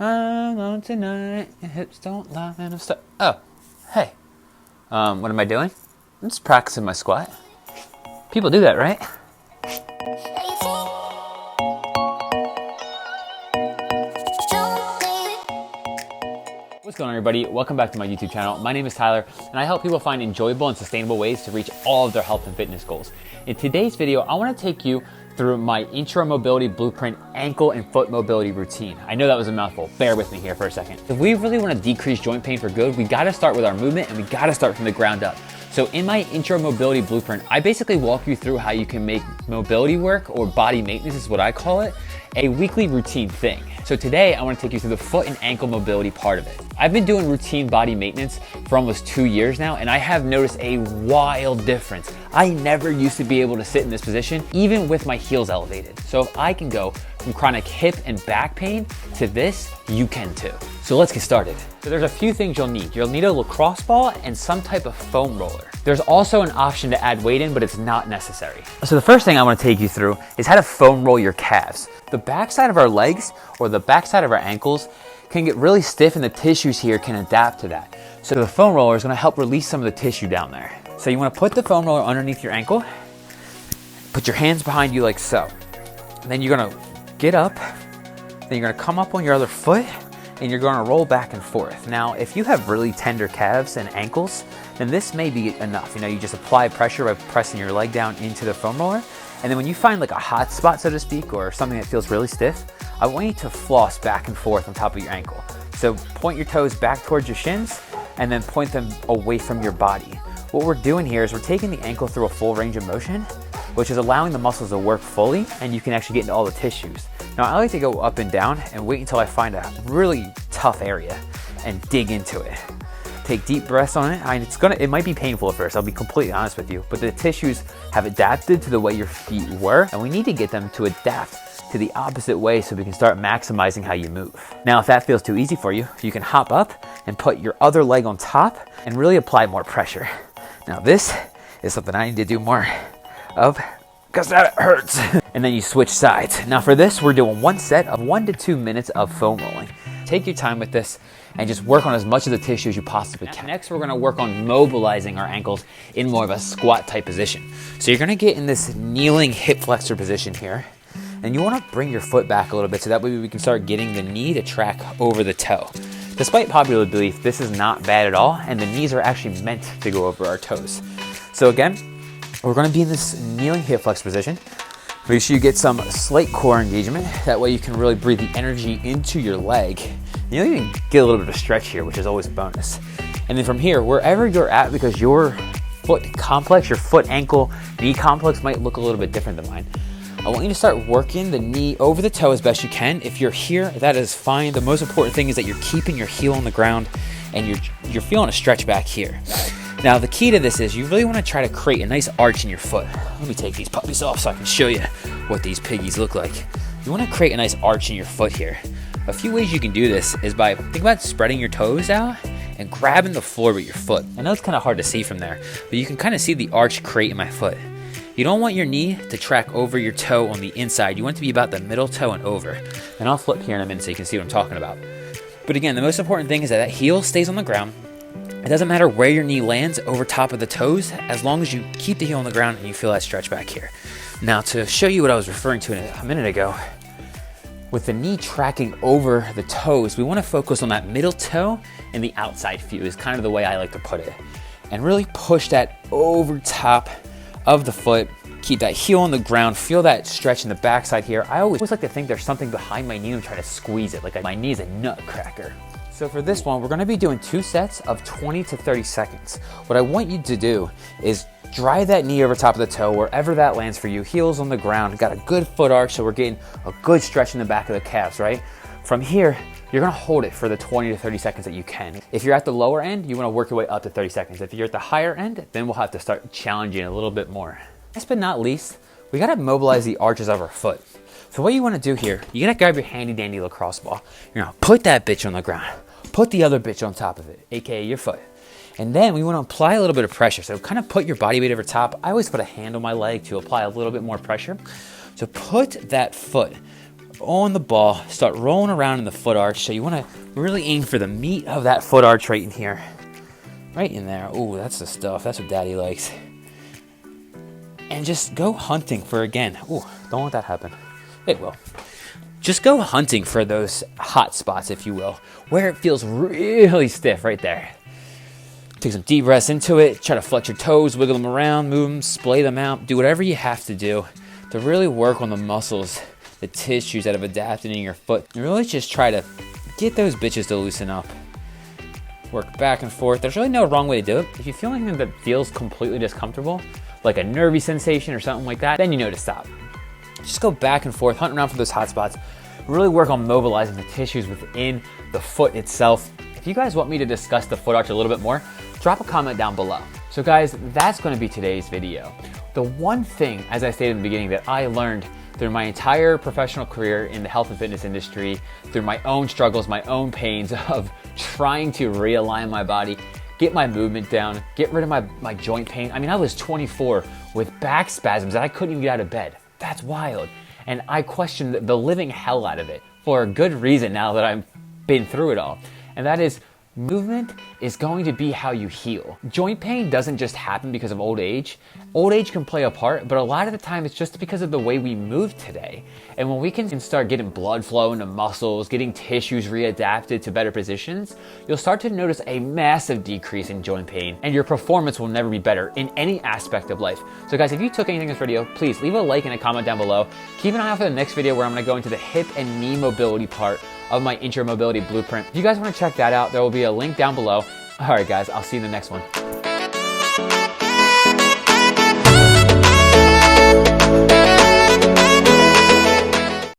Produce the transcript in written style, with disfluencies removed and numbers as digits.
I'm on tonight, hips don't lie, and I'm stuck. Oh, hey. What am I doing? I'm just practicing my squat. People do that, right? What's going on, everybody? Welcome back to my YouTube channel. My name is Tyler, and I help people find enjoyable and sustainable ways to reach all of their health and fitness goals. In today's video, I want to take you through my intro mobility blueprint ankle and foot mobility routine. I know that was a mouthful. Bear with me here for a second. If we really want to decrease joint pain for good, we got to start with our movement, and we got to start from the ground up. So in my intro mobility blueprint, I basically walk you through how you can make mobility work, or body maintenance is what I call it, a weekly routine thing. So today I want to take you through the foot and ankle mobility part of it. I've been doing routine body maintenance for almost 2 years now, and I have noticed a wild difference. I never used to be able to sit in this position, even with my heels elevated. So if I can go from chronic hip and back pain to this, you can too. So let's get started. So there's a few things you'll need. You'll need a lacrosse ball and some type of foam roller. There's also an option to add weight in, but it's not necessary. So the first thing I want to take you through is how to foam roll your calves. The backside of our legs or the backside of our ankles can get really stiff, and the tissues here can adapt to that. So the foam roller is going to help release some of the tissue down there. So you want to put the foam roller underneath your ankle, put your hands behind you like so. And then you're going to get up, then you're going to come up on your other foot, and you're going to roll back and forth. Now, if you have really tender calves and ankles, then this may be enough. You just apply pressure by pressing your leg down into the foam roller. And then when you find like a hot spot, so to speak, or something that feels really stiff, I want you to floss back and forth on top of your ankle. So point your toes back towards your shins and then point them away from your body. What we're doing here is we're taking the ankle through a full range of motion, which is allowing the muscles to work fully, and you can actually get into all the tissues. Now, I like to go up and down and wait until I find a really tough area and dig into it. Take deep breaths on it. It might be painful at first, I'll be completely honest with you, but the tissues have adapted to the way your feet were, and we need to get them to adapt to the opposite way so we can start maximizing how you move. Now, if that feels too easy for you, you can hop up and put your other leg on top and really apply more pressure. Now, this is something I need to do more of because that hurts. And then you switch sides. Now for this, we're doing one set of 1 to 2 minutes of foam rolling. Take your time with this and just work on as much of the tissue as you possibly can. Next, we're gonna work on mobilizing our ankles in more of a squat type position. So you're gonna get in this kneeling hip flexor position here, and you wanna bring your foot back a little bit so that way we can start getting the knee to track over the toe. Despite popular belief, this is not bad at all, and the knees are actually meant to go over our toes. So again, we're gonna be in this kneeling hip flex position. Make sure you get some slight core engagement. That way you can really breathe the energy into your leg. You'll even get a little bit of a stretch here, which is always a bonus. And then from here, wherever you're at, because your foot complex, your foot, ankle, knee complex might look a little bit different than mine. I want you to start working the knee over the toe as best you can. If you're here, that is fine. The most important thing is that you're keeping your heel on the ground and you're feeling a stretch back here. Now, the key to this is you really want to try to create a nice arch in your foot. Let me take these puppies off so I can show you what these piggies look like. You want to create a nice arch in your foot here. A few ways you can do this is by, think about spreading your toes out and grabbing the floor with your foot. I know it's kind of hard to see from there, but you can kind of see the arch create in my foot. You don't want your knee to track over your toe on the inside. You want it to be about the middle toe and over. And I'll flip here in a minute so you can see what I'm talking about. But again, the most important thing is that heel stays on the ground. It doesn't matter where your knee lands over top of the toes, as long as you keep the heel on the ground and you feel that stretch back here. Now, to show you what I was referring to a minute ago, with the knee tracking over the toes, we want to focus on that middle toe and the outside view is kind of the way I like to put it. And really push that over top of the foot, keep that heel on the ground, feel that stretch in the backside here. I always like to think there's something behind my knee and try to squeeze it, like my knee is a nutcracker. So for this one, we're gonna be doing 2 sets of 20 to 30 seconds. What I want you to do is drive that knee over top of the toe, wherever that lands for you, heels on the ground, got a good foot arch, so we're getting a good stretch in the back of the calves, right? From here, you're gonna hold it for the 20 to 30 seconds that you can. If you're at the lower end, you wanna work your way up to 30 seconds. If you're at the higher end, then we'll have to start challenging a little bit more. Last but not least, we gotta mobilize the arches of our foot. So what you wanna do here, you're gonna grab your handy dandy lacrosse ball. You're gonna put that bitch on the ground. Put the other bitch on top of it, AKA your foot. And then we wanna apply a little bit of pressure. So kind of put your body weight over top. I always put a hand on my leg to apply a little bit more pressure. So put that foot on the ball, start rolling around in the foot arch. So you want to really aim for the meat of that foot arch right in here. Right in there. Ooh, that's the stuff. That's what daddy likes. And just go hunting for, again, ooh, don't let that happen. It will. Just go hunting for those hot spots, if you will, where it feels really stiff right there. Take some deep breaths into it. Try to flex your toes, wiggle them around, move them, splay them out. Do whatever you have to do to really work on the muscles, the tissues that have adapted in your foot. And really just try to get those bitches to loosen up. Work back and forth. There's really no wrong way to do it. If you feel anything that feels completely discomfortable, like a nervy sensation or something like that, then you know to stop. Just go back and forth, hunt around for those hot spots. Really work on mobilizing the tissues within the foot itself. If you guys want me to discuss the foot arch a little bit more, drop a comment down below. So guys, that's going to be today's video. The one thing, as I stated in the beginning, that I learned through my entire professional career in the health and fitness industry, through my own struggles, my own pains of trying to realign my body, get my movement down, get rid of my joint pain. I mean, I was 24 with back spasms that I couldn't even get out of bed. That's wild. And I questioned the living hell out of it for a good reason now that I've been through it all. And that is, movement is going to be how you heal. Joint pain doesn't just happen because of old age. Old age can play a part, but a lot of the time it's just because of the way we move today. And when we can start getting blood flow into muscles, getting tissues readapted to better positions, you'll start to notice a massive decrease in joint pain, and your performance will never be better in any aspect of life. So guys, if you took anything in this video, please leave a like and a comment down below. Keep an eye out for the next video where I'm gonna go into the hip and knee mobility part of my intro mobility blueprint. If you guys want to check that out, there will be a link down below. All right, guys, I'll see you in the next one.